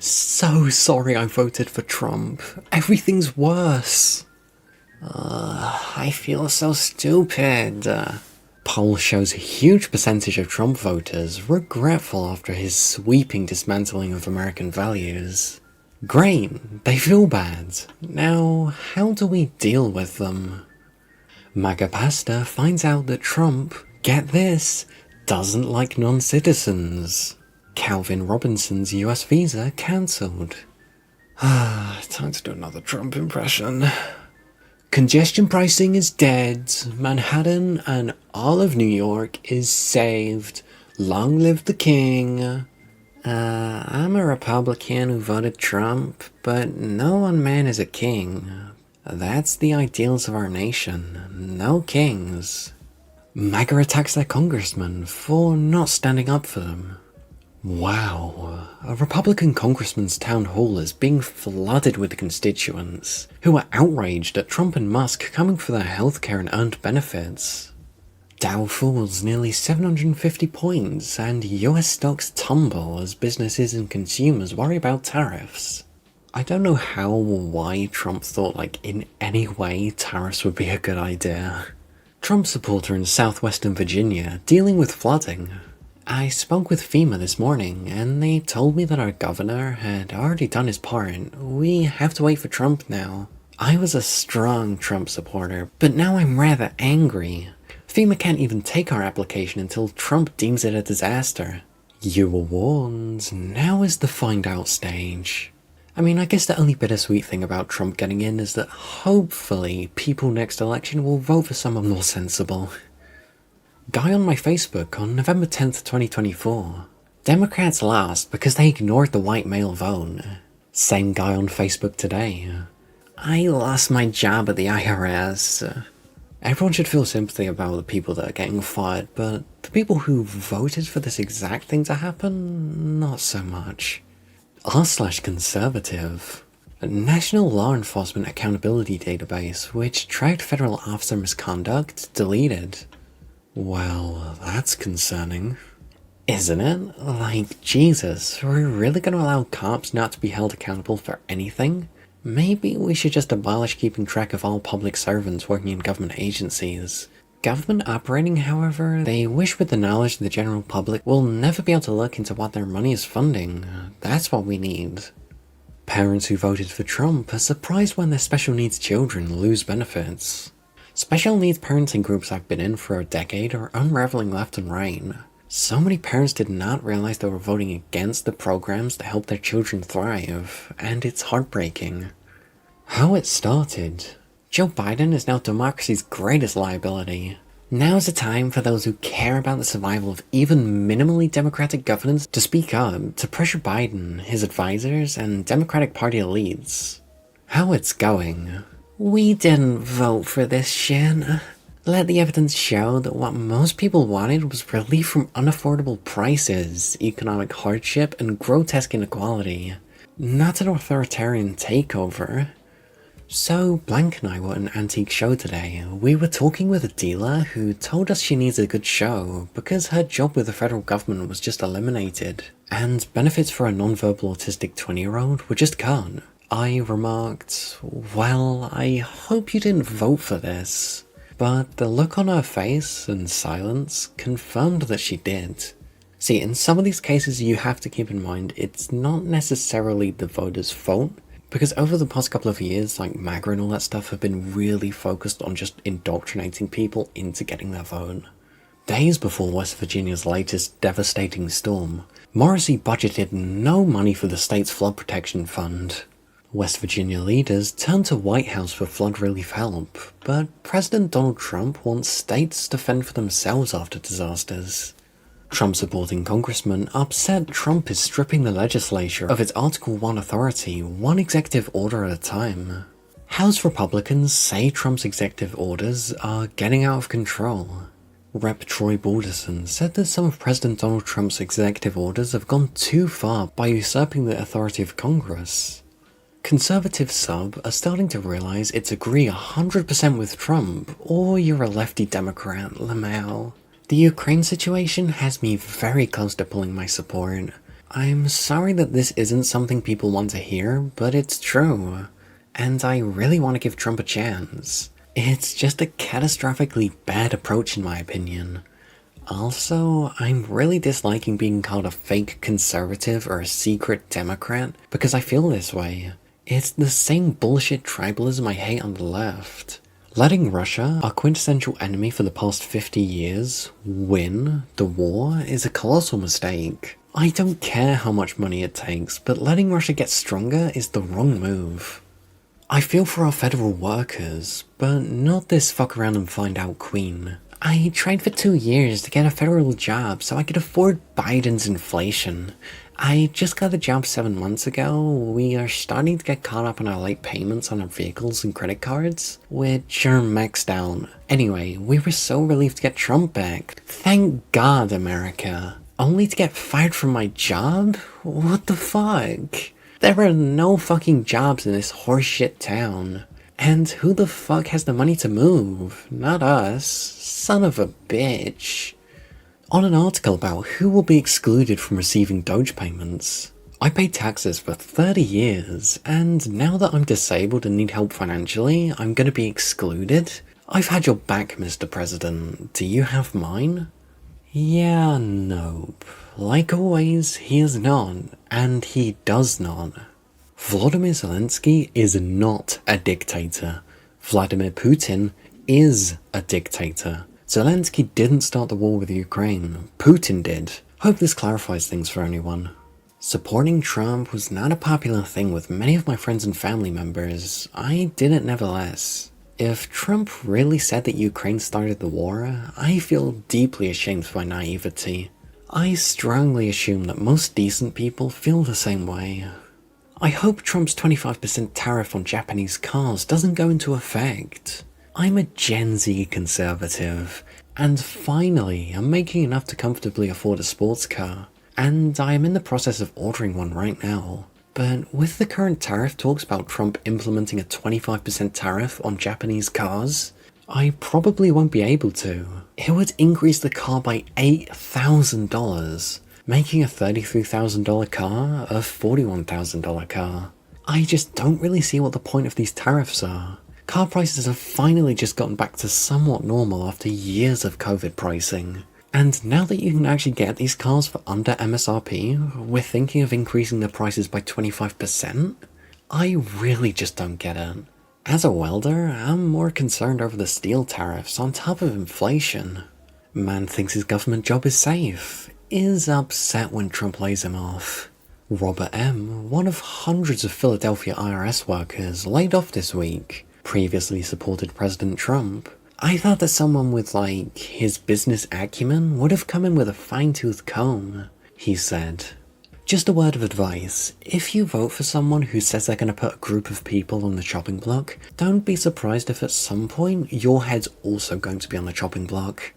So sorry I voted for Trump. Everything's worse. I feel so stupid. Poll shows a huge percentage of Trump voters regretful after his sweeping dismantling of American values. Great, they feel bad. Now, how do we deal with them? MAGA pastor finds out that Trump, get this, doesn't like non-citizens. Calvin Robinson's US visa cancelled. Time to do another Trump impression. Congestion pricing is dead. Manhattan and all of New York is saved. Long live the king. I'm a Republican who voted Trump, but no one man is a king. That's the ideals of our nation. No kings. MAGA attacks their congressman for not standing up for them. Wow, a Republican congressman's town hall is being flooded with constituents who are outraged at Trump and Musk coming for their healthcare and earned benefits. Dow falls nearly 750 points and US stocks tumble as businesses and consumers worry about tariffs. I don't know how or why Trump thought in any way tariffs would be a good idea. Trump supporter in southwestern Virginia dealing with flooding. I spoke with FEMA this morning, and they told me that our governor had already done his part. We have to wait for Trump now. I was a strong Trump supporter, but now I'm rather angry. FEMA can't even take our application until Trump deems it a disaster. You were warned. Now is the find out stage. I guess the only bittersweet thing about Trump getting in is that hopefully people next election will vote for someone more sensible. Guy on my Facebook on November 10th, 2024. Democrats lost because they ignored the white male vote. Same guy on Facebook today. I lost my job at the IRS. Everyone should feel sympathy about the people that are getting fired, but the people who voted for this exact thing to happen, not so much. r/conservative. A National Law Enforcement Accountability Database, which tracked federal officer misconduct, deleted. Well, that's concerning. Isn't it? Jesus, we're really gonna allow cops not to be held accountable for anything? Maybe we should just abolish keeping track of all public servants working in government agencies. Government operating, however, they wish with the knowledge the general public will never be able to look into what their money is funding. That's what we need. Parents who voted for Trump are surprised when their special needs children lose benefits. Special needs parenting groups I've been in for a decade are unraveling left and right. So many parents did not realize they were voting against the programs that help their children thrive, and it's heartbreaking. How it started. Joe Biden is now democracy's greatest liability. Now's the time for those who care about the survival of even minimally democratic governance to speak up, to pressure Biden, his advisors, and Democratic Party elites. How it's going. We didn't vote for this shit. Let the evidence show that what most people wanted was relief from unaffordable prices, economic hardship, and grotesque inequality. Not an authoritarian takeover. So, Blank and I were at an antique show today. We were talking with a dealer who told us she needs a good show because her job with the federal government was just eliminated, and benefits for a non-verbal autistic 20-year-old were just gone. I remarked, well, I hope you didn't vote for this. But the look on her face and silence confirmed that she did. See, in some of these cases you have to keep in mind it's not necessarily the voter's fault, because over the past couple of years, MAGA and all that stuff have been really focused on just indoctrinating people into getting their vote. Days before West Virginia's latest devastating storm, Morrissey budgeted no money for the state's flood protection fund. West Virginia leaders turned to White House for flood relief help, but President Donald Trump wants states to fend for themselves after disasters. Trump-supporting congressmen upset Trump is stripping the legislature of its Article 1 authority, one executive order at a time. House Republicans say Trump's executive orders are getting out of control. Rep. Troy Balderson said that some of President Donald Trump's executive orders have gone too far by usurping the authority of Congress. Conservative sub are starting to realize it's agree 100% with Trump, or you're a lefty Democrat, Lamau. The Ukraine situation has me very close to pulling my support. I'm sorry that this isn't something people want to hear, but it's true. And I really want to give Trump a chance. It's just a catastrophically bad approach in my opinion. Also, I'm really disliking being called a fake conservative or a secret Democrat because I feel this way. It's the same bullshit tribalism I hate on the left. Letting Russia, our quintessential enemy for the past 50 years, win the war is a colossal mistake. I don't care how much money it takes, but letting Russia get stronger is the wrong move. I feel for our federal workers, but not this fuck around and find out queen. I tried for 2 years to get a federal job so I could afford Biden's inflation. I just got a job 7 months ago. We are starting to get caught up on our late payments on our vehicles and credit cards, which are maxed out. Anyway, we were so relieved to get Trump back. Thank God, America. Only to get fired from my job? What the fuck? There are no fucking jobs in this horseshit town. And who the fuck has the money to move? Not us. Son of a bitch. On an article about who will be excluded from receiving Doge payments, I paid taxes for 30 years, and now that I'm disabled and need help financially, I'm gonna be excluded? I've had your back, Mr. President. Do you have mine? Yeah, nope. Like always, he is not, and he does not. Volodymyr Zelensky is not a dictator. Vladimir Putin is a dictator. Zelensky didn't start the war with Ukraine. Putin did. Hope this clarifies things for anyone. Supporting Trump was not a popular thing with many of my friends and family members. I did it nevertheless. If Trump really said that Ukraine started the war, I feel deeply ashamed for my naivety. I strongly assume that most decent people feel the same way. I hope Trump's 25% tariff on Japanese cars doesn't go into effect. I'm a Gen Z conservative, and finally I'm making enough to comfortably afford a sports car, and I am in the process of ordering one right now. But with the current tariff talks about Trump implementing a 25% tariff on Japanese cars, I probably won't be able to. It would increase the car by $8,000, making a $33,000 car a $41,000 car. I just don't really see what the point of these tariffs are. Car prices have finally just gotten back to somewhat normal after years of COVID pricing. And now that you can actually get these cars for under MSRP, we're thinking of increasing the prices by 25%? I really just don't get it. As a welder, I'm more concerned over the steel tariffs on top of inflation. Man thinks his government job is safe, is upset when Trump lays him off. Robert M., one of hundreds of Philadelphia IRS workers laid off this week, previously supported President Trump. I thought that someone with, his business acumen would have come in with a fine-tooth comb, he said. Just a word of advice, if you vote for someone who says they're going to put a group of people on the chopping block, don't be surprised if at some point your head's also going to be on the chopping block.